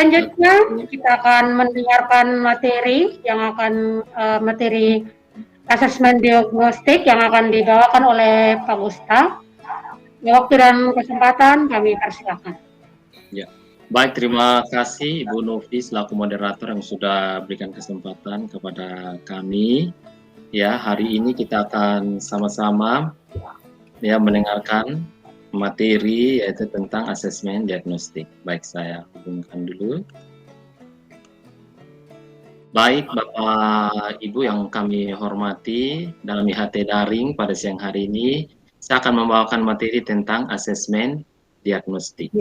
selanjutnya kita akan mendengarkan materi yang akan materi asesmen diagnostik yang akan dibawakan oleh Pak Gustaf. Waktu dan kesempatan kami persilakan. Ya, baik, terima kasih Ibu Novi selaku moderator yang sudah berikan kesempatan kepada kami. Ya, hari ini kita akan sama-sama ya mendengarkan materi yaitu tentang asesmen diagnostik. Baik, saya hubungkan dulu. Baik, Bapak Ibu yang kami hormati, dalam IHT daring pada siang hari ini, saya akan membawakan materi tentang asesmen diagnostik.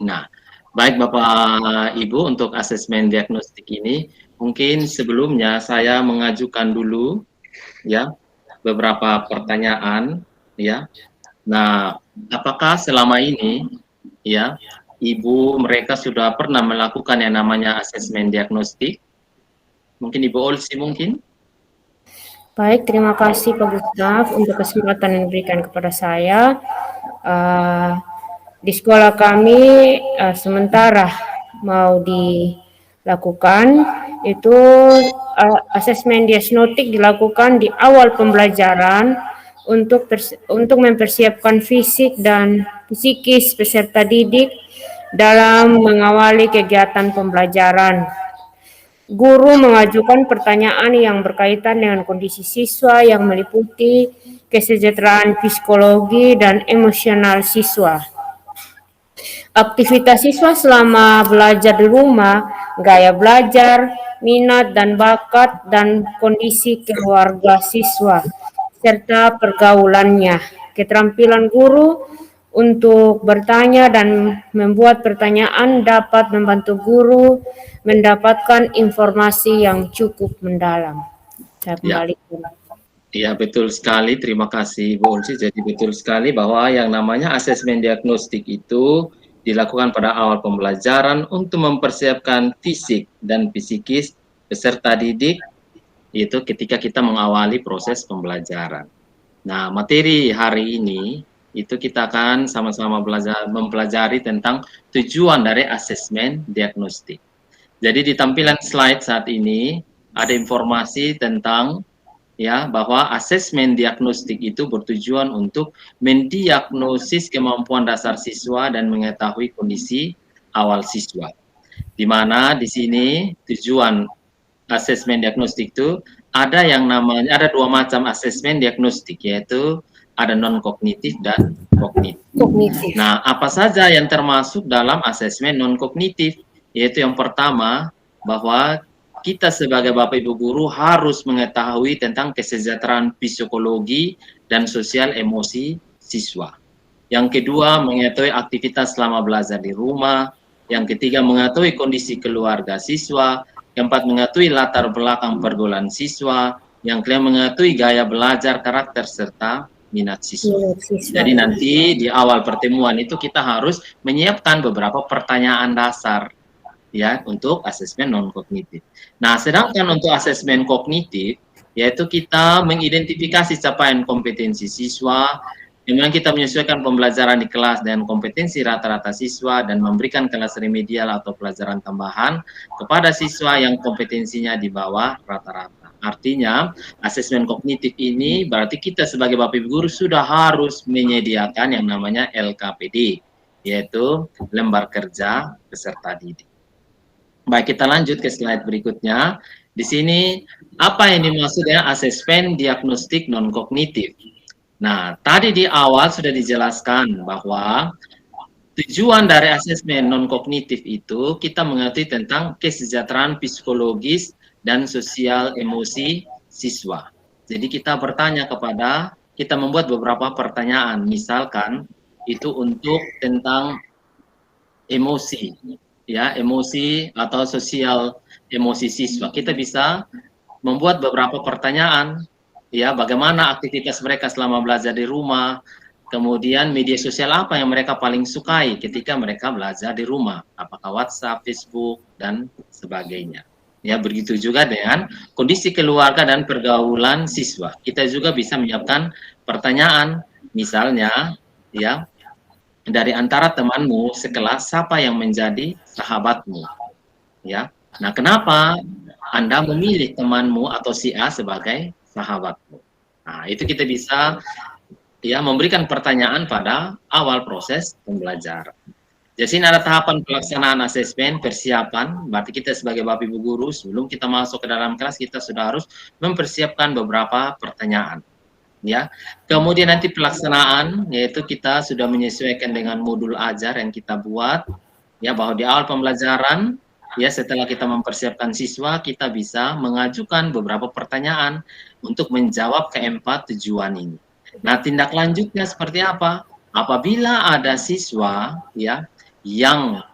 Nah, baik Bapak Ibu, untuk asesmen diagnostik ini, mungkin sebelumnya saya mengajukan dulu ya beberapa pertanyaan ya. Nah, apakah selama ini ya Ibu mereka sudah pernah melakukan yang namanya asesmen diagnostik? Mungkin Ibu Olsi mungkin? Baik, terima kasih Pak Gustaf untuk kesempatan yang diberikan kepada saya. Di sekolah kami sementara mau dilakukan itu asesmen diagnostik dilakukan di awal pembelajaran untuk mempersiapkan fisik dan psikis peserta didik dalam mengawali kegiatan pembelajaran. Guru mengajukan pertanyaan yang berkaitan dengan kondisi siswa yang meliputi kesejahteraan psikologi dan emosional siswa. Aktivitas siswa selama belajar di rumah, gaya belajar, minat dan bakat, dan kondisi keluarga siswa, serta pergaulannya. Keterampilan guru untuk bertanya dan membuat pertanyaan dapat membantu guru mendapatkan informasi yang cukup mendalam. Saya kembalikan. Ya, betul sekali. Terima kasih Bu Ulsi. Jadi betul sekali bahwa yang namanya asesmen diagnostik itu dilakukan pada awal pembelajaran untuk mempersiapkan fisik dan psikis peserta didik itu ketika kita mengawali proses pembelajaran. Nah, materi hari ini itu kita akan sama-sama mempelajari tentang tujuan dari asesmen diagnostik. Jadi di tampilan slide saat ini ada informasi tentang ya bahwa asesmen diagnostik itu bertujuan untuk mendiagnosis kemampuan dasar siswa dan mengetahui kondisi awal siswa. Di mana di sini tujuan asesmen diagnostik itu ada yang namanya ada dua macam asesmen diagnostik, yaitu ada non kognitif dan kognitif. Nah, apa saja yang termasuk dalam asesmen non kognitif? Yaitu yang pertama bahwa kita sebagai Bapak Ibu guru harus mengetahui tentang kesejahteraan psikologi dan sosial emosi siswa. Yang kedua, mengetahui aktivitas selama belajar di rumah. Yang ketiga, mengetahui kondisi keluarga siswa. Yang keempat, mengetahui latar belakang pergaulan siswa. Yang kelima, mengetahui gaya belajar, karakter, serta minat siswa. Jadi nanti di awal pertemuan itu kita harus menyiapkan beberapa pertanyaan dasar ya untuk asesmen non kognitif. Nah, sedangkan untuk asesmen kognitif yaitu kita mengidentifikasi capaian kompetensi siswa, dengan kita menyesuaikan pembelajaran di kelas dengan kompetensi rata-rata siswa dan memberikan kelas remedial atau pelajaran tambahan kepada siswa yang kompetensinya di bawah rata-rata. Artinya, asesmen kognitif ini berarti kita sebagai Bapak Ibu guru sudah harus menyediakan yang namanya LKPD, yaitu lembar kerja peserta didik. Baik, kita lanjut ke slide berikutnya. Di sini, apa yang dimaksud dengan asesmen diagnostik non-kognitif? Nah, tadi di awal sudah dijelaskan bahwa tujuan dari asesmen non-kognitif itu kita mengerti tentang kesejahteraan psikologis dan sosial emosi siswa. Jadi kita bertanya kita membuat beberapa pertanyaan, misalkan itu untuk tentang emosi, ya, emosi atau sosial emosi siswa. Kita bisa membuat beberapa pertanyaan, ya, bagaimana aktivitas mereka selama belajar di rumah, kemudian media sosial apa yang mereka paling sukai ketika mereka belajar di rumah, apakah WhatsApp, Facebook, dan sebagainya. Ya, begitu juga dengan kondisi keluarga dan pergaulan siswa. Kita juga bisa menyiapkan pertanyaan, misalnya, ya, dari antara temanmu sekelas siapa yang menjadi sahabatmu, ya. Nah, kenapa Anda memilih temanmu atau si A sebagai sahabatmu? Nah, itu kita bisa ya memberikan pertanyaan pada awal proses pembelajaran. Jadi sini ada tahapan pelaksanaan asesmen, persiapan. Berarti kita sebagai Bapak Ibu guru sebelum kita masuk ke dalam kelas kita sudah harus mempersiapkan beberapa pertanyaan. Ya, kemudian nanti pelaksanaan yaitu kita sudah menyesuaikan dengan modul ajar yang kita buat. Ya, bahwa di awal pembelajaran ya setelah kita mempersiapkan siswa kita bisa mengajukan beberapa pertanyaan untuk menjawab keempat tujuan ini. Nah, tindak lanjutnya seperti apa? Apabila ada siswa ya yang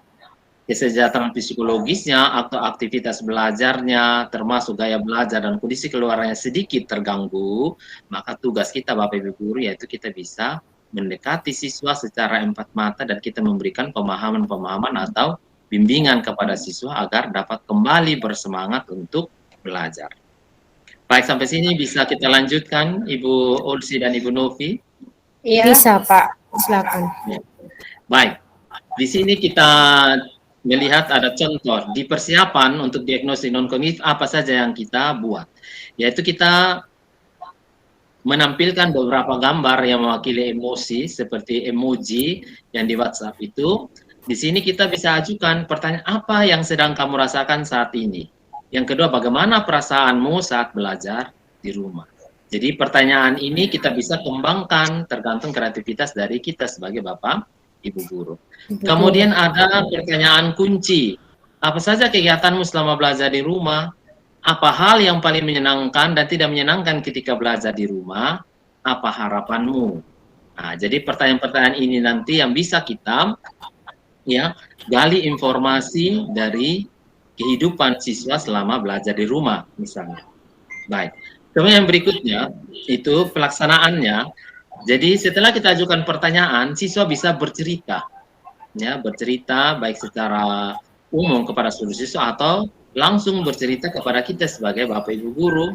kesejahteraan psikologisnya atau aktivitas belajarnya termasuk gaya belajar dan kondisi keluarnya sedikit terganggu, maka tugas kita Bapak Ibu guru yaitu kita bisa mendekati siswa secara empat mata dan kita memberikan pemahaman-pemahaman atau bimbingan kepada siswa agar dapat kembali bersemangat untuk belajar. Baik, sampai sini bisa kita lanjutkan Ibu Olsi dan Ibu Novi? Iya. Bisa, Pak. Silakan. Baik, di sini kita melihat ada contoh di persiapan untuk diagnosis non-kognitif apa saja yang kita buat. Yaitu kita menampilkan beberapa gambar yang mewakili emosi seperti emoji yang di WhatsApp itu. Di sini kita bisa ajukan pertanyaan apa yang sedang kamu rasakan saat ini. Yang kedua, bagaimana perasaanmu saat belajar di rumah. Jadi pertanyaan ini kita bisa kembangkan tergantung kreativitas dari kita sebagai Bapak Ibu guru. Kemudian ada pertanyaan kunci. Apa saja kegiatanmu selama belajar di rumah? Apa hal yang paling menyenangkan dan tidak menyenangkan ketika belajar di rumah? Apa harapanmu? Nah, jadi pertanyaan-pertanyaan ini nanti yang bisa kita ya gali informasi dari kehidupan siswa selama belajar di rumah misalnya. Baik. Kemudian yang berikutnya itu pelaksanaannya. Jadi setelah kita ajukan pertanyaan, siswa bisa bercerita, ya bercerita baik secara umum kepada seluruh siswa atau langsung bercerita kepada kita sebagai Bapak Ibu guru,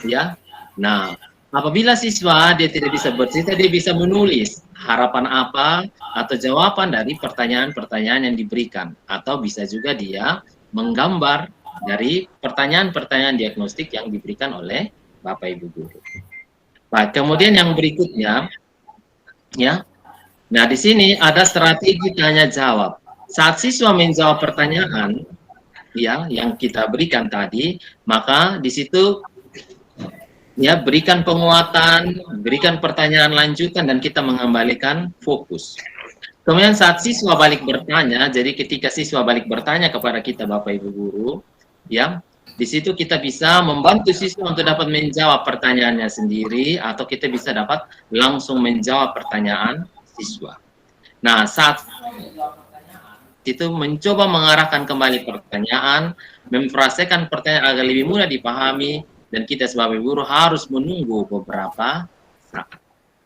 ya. Nah, apabila siswa dia tidak bisa bercerita, dia bisa menulis harapan apa atau jawaban dari pertanyaan-pertanyaan yang diberikan, atau bisa juga dia menggambar dari pertanyaan-pertanyaan diagnostik yang diberikan oleh Bapak Ibu guru. Baik, kemudian yang berikutnya, ya. Nah, di sini ada strategi tanya jawab. Saat siswa menjawab pertanyaan, ya, yang kita berikan tadi, maka di situ, ya, berikan penguatan, berikan pertanyaan lanjutan, dan kita mengembalikan fokus. Kemudian saat siswa balik bertanya, jadi ketika siswa balik bertanya kepada kita Bapak Ibu guru, ya. Di situ kita bisa membantu siswa untuk dapat menjawab pertanyaannya sendiri atau kita bisa dapat langsung menjawab pertanyaan siswa. Nah, saat itu mencoba mengarahkan kembali pertanyaan, memfrasekan pertanyaan agar lebih mudah dipahami dan kita sebagai guru harus menunggu beberapa saat.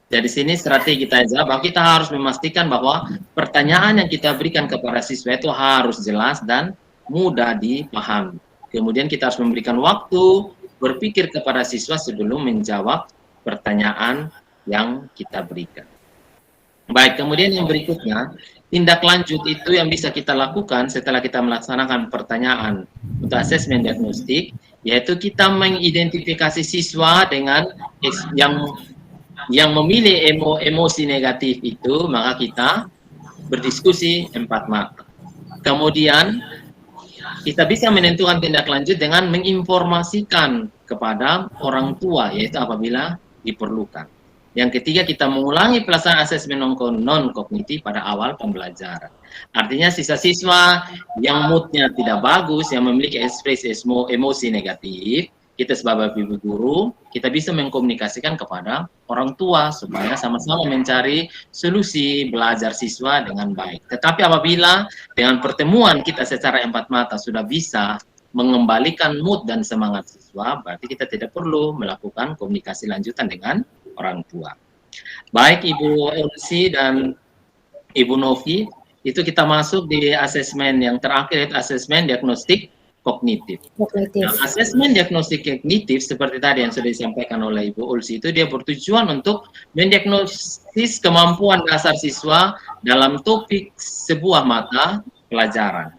Jadi sini strategi kita jawab, kita harus memastikan bahwa pertanyaan yang kita berikan kepada siswa itu harus jelas dan mudah dipahami. Kemudian kita harus memberikan waktu berpikir kepada siswa sebelum menjawab pertanyaan yang kita berikan. Baik, kemudian yang berikutnya, tindak lanjut itu yang bisa kita lakukan setelah kita melaksanakan pertanyaan untuk asesmen diagnostik, yaitu kita mengidentifikasi siswa dengan yang memilih emosi negatif itu, maka kita berdiskusi empat mata. Kemudian kita bisa menentukan tindak lanjut dengan menginformasikan kepada orang tua, yaitu apabila diperlukan. Yang ketiga, kita mengulangi pelaksanaan asesmen non-kognitif pada awal pembelajaran. Artinya siswa-siswa yang moodnya tidak bagus, yang memiliki ekspresi emosi negatif, kita sebagai ibu guru, kita bisa mengkomunikasikan kepada orang tua supaya sama-sama mencari solusi belajar siswa dengan baik. Tetapi apabila dengan pertemuan kita secara empat mata sudah bisa mengembalikan mood dan semangat siswa, berarti kita tidak perlu melakukan komunikasi lanjutan dengan orang tua. Baik Ibu Elsi dan Ibu Novi, itu kita masuk di asesmen yang terakhir, asesmen diagnostik kognitif. Kognitif. Nah, asesmen diagnostik kognitif seperti tadi yang sudah disampaikan oleh Ibu Ulsi itu dia bertujuan untuk mendiagnosis kemampuan dasar siswa dalam topik sebuah mata pelajaran.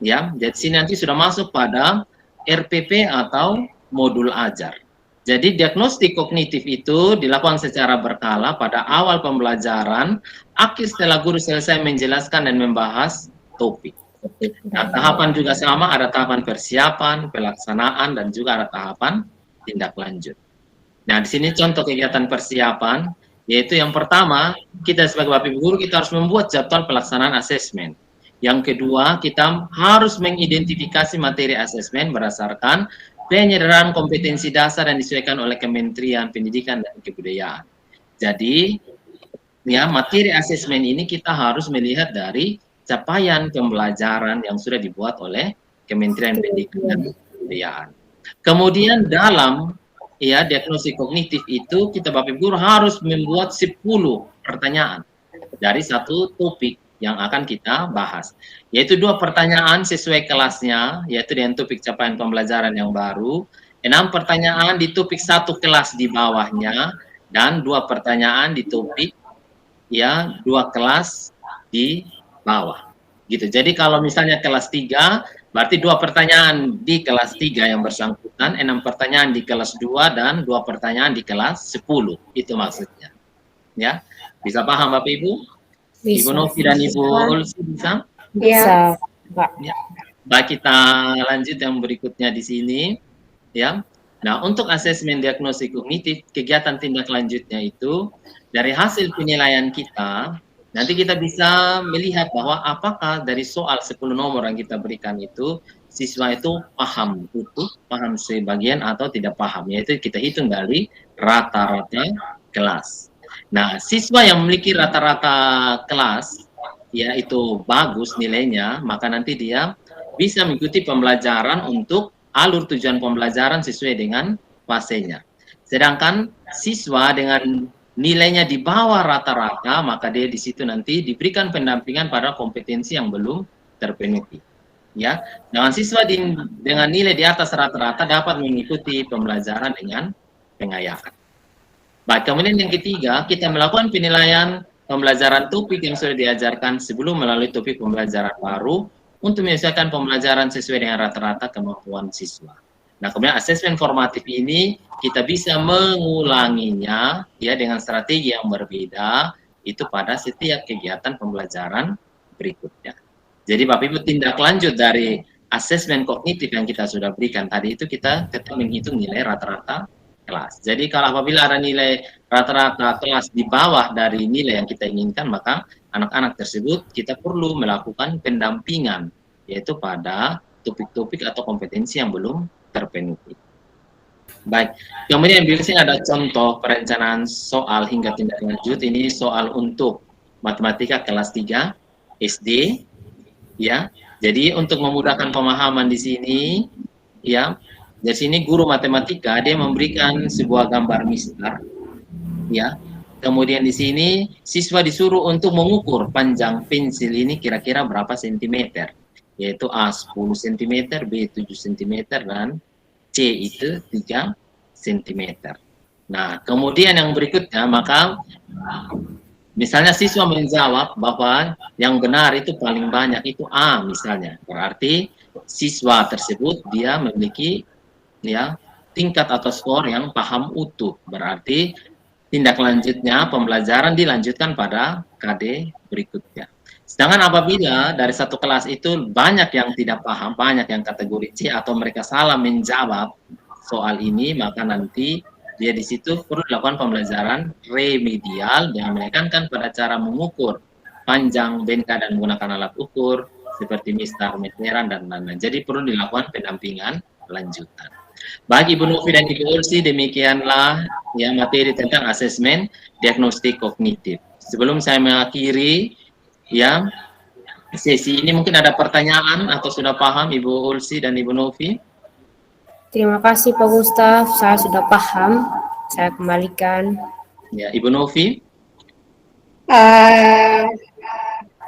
Ya, jadi sini nanti sudah masuk pada RPP atau modul ajar. Jadi diagnostik kognitif itu dilakukan secara berkala pada awal pembelajaran, akhir setelah guru selesai menjelaskan dan membahas topik. Nah, tahapan juga sama, ada tahapan persiapan, pelaksanaan, dan juga ada tahapan tindak lanjut. Nah, di sini contoh kegiatan persiapan, yaitu yang pertama, kita sebagai Bapak Ibu Guru, kita harus membuat jadwal pelaksanaan asesmen. Yang kedua, kita harus mengidentifikasi materi asesmen berdasarkan penyederhanaan kompetensi dasar yang disesuaikan oleh Kementerian Pendidikan dan Kebudayaan. Jadi, ya, materi asesmen ini kita harus melihat dari capaian pembelajaran yang sudah dibuat oleh Kementerian Pendidikan dan Kebudayaan. Kemudian dalam ya diagnosis kognitif itu kita Bapak Ibu Guru harus membuat 10 pertanyaan dari satu topik yang akan kita bahas, yaitu 2 pertanyaan sesuai kelasnya, yaitu dengan topik capaian pembelajaran yang baru, 6 pertanyaan di topik satu kelas di bawahnya, dan 2 pertanyaan di topik ya 2 kelas di bawah. Gitu. Jadi kalau misalnya kelas 3, berarti 2 pertanyaan di kelas 3 yang bersangkutan, 6 pertanyaan di kelas 2 dan 2 pertanyaan di kelas 10. Itu maksudnya. Ya. Bisa paham Bapak Ibu? Bisa. Ibu Novi dan Ibu Ulsi bisa? Bisa, Pak. Ya. Baik, kita lanjut yang berikutnya di sini. Ya. Nah, untuk asesmen diagnosis kognitif, kegiatan tindak lanjutnya itu dari hasil penilaian kita, nanti kita bisa melihat bahwa apakah dari soal 10 nomor yang kita berikan itu, siswa itu paham utuh, paham sebagian atau tidak paham. Yaitu kita hitung dari rata-rata kelas. Nah, siswa yang memiliki rata-rata kelas, yaitu bagus nilainya, maka nanti dia bisa mengikuti pembelajaran untuk alur tujuan pembelajaran sesuai dengan fasenya. Sedangkan siswa dengan nilainya di bawah rata-rata, maka dia di situ nanti diberikan pendampingan pada kompetensi yang belum terpenuhi. Ya, dengan siswa dengan nilai di atas rata-rata dapat mengikuti pembelajaran dengan pengayaan. Baik, kemudian yang ketiga, kita melakukan penilaian pembelajaran topik yang sudah diajarkan sebelum melalui topik pembelajaran baru untuk menyelesaikan pembelajaran sesuai dengan rata-rata kemampuan siswa. Nah, kemudian asesmen formatif ini kita bisa mengulanginya ya dengan strategi yang berbeda itu pada setiap kegiatan pembelajaran berikutnya. Jadi Bapak Ibu, tindak lanjut dari asesmen kognitif yang kita sudah berikan tadi itu kita tetap menghitung nilai rata-rata kelas. Jadi kalau apabila ada nilai rata-rata kelas di bawah dari nilai yang kita inginkan, maka anak-anak tersebut kita perlu melakukan pendampingan yaitu pada topik-topik atau kompetensi yang belum terpenuhi. Baik, kemudian di sini ada contoh perencanaan soal hingga tindak lanjut. Ini soal untuk matematika kelas 3 SD, ya. Jadi untuk memudahkan pemahaman di sini, ya, di sini guru matematika dia memberikan sebuah gambar mistar, ya. Kemudian di sini siswa disuruh untuk mengukur panjang pensil ini kira-kira berapa sentimeter, yaitu A 10 cm, B 7 cm, dan C itu 3 cm. Nah, kemudian yang berikutnya, maka misalnya siswa menjawab bahwa yang benar itu paling banyak itu A misalnya. Berarti siswa tersebut dia memiliki ya tingkat atau skor yang paham utuh. Berarti tindak lanjutnya pembelajaran dilanjutkan pada KD berikutnya. Sedangkan apabila dari satu kelas itu banyak yang tidak paham, banyak yang kategori C atau mereka salah menjawab soal ini, maka nanti dia di situ perlu dilakukan pembelajaran remedial yang menekankan pada cara mengukur panjang bengka dan menggunakan alat ukur seperti mistar, meteran, dan lain-lain. Jadi perlu dilakukan pendampingan lanjutan. Bagi Ibu Novi dan Ibu Ulsi, demikianlah ya materi tentang asesmen diagnostik kognitif. Sebelum saya mengakhiri ya sesi ini, mungkin ada pertanyaan atau sudah paham Ibu Ulsi dan Ibu Novi? Terima kasih Pak Gustaf, saya sudah paham. Saya kembalikan. Ya, Ibu Novi.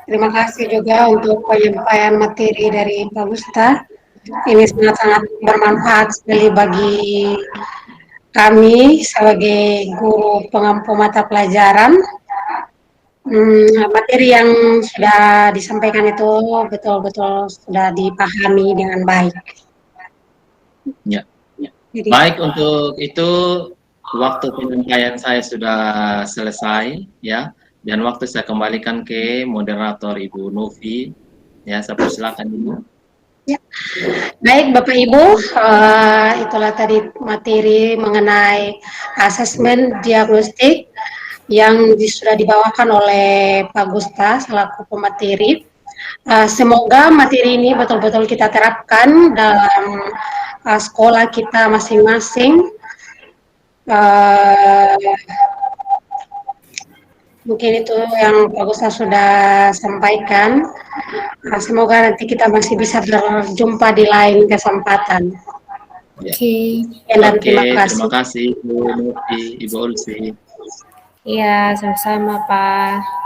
Terima kasih juga untuk penyampaian materi dari Pak Gustaf. Ini sangat-sangat bermanfaat sekali bagi kami sebagai guru pengampu mata pelajaran. Materi yang sudah disampaikan itu betul-betul sudah dipahami dengan baik. Ya. Jadi, Baik, untuk itu waktu penyampaian saya sudah selesai ya, dan waktu saya kembalikan ke moderator Ibu Novi. Ya, saya persilakan Ibu. ya. Baik Bapak Ibu, itulah tadi materi mengenai asesmen diagnostik yang sudah dibawakan oleh Pak Gusta selaku pemateri. Semoga materi ini betul-betul kita terapkan dalam sekolah kita masing-masing. Mungkin itu yang Pak Gusta sudah sampaikan. Semoga nanti kita masih bisa berjumpa di lain kesempatan. Ya. Oke. Dan Oke, terima kasih. terima kasih Ibu Novi, Ibu Ulsi. Iya, sama-sama, Pak.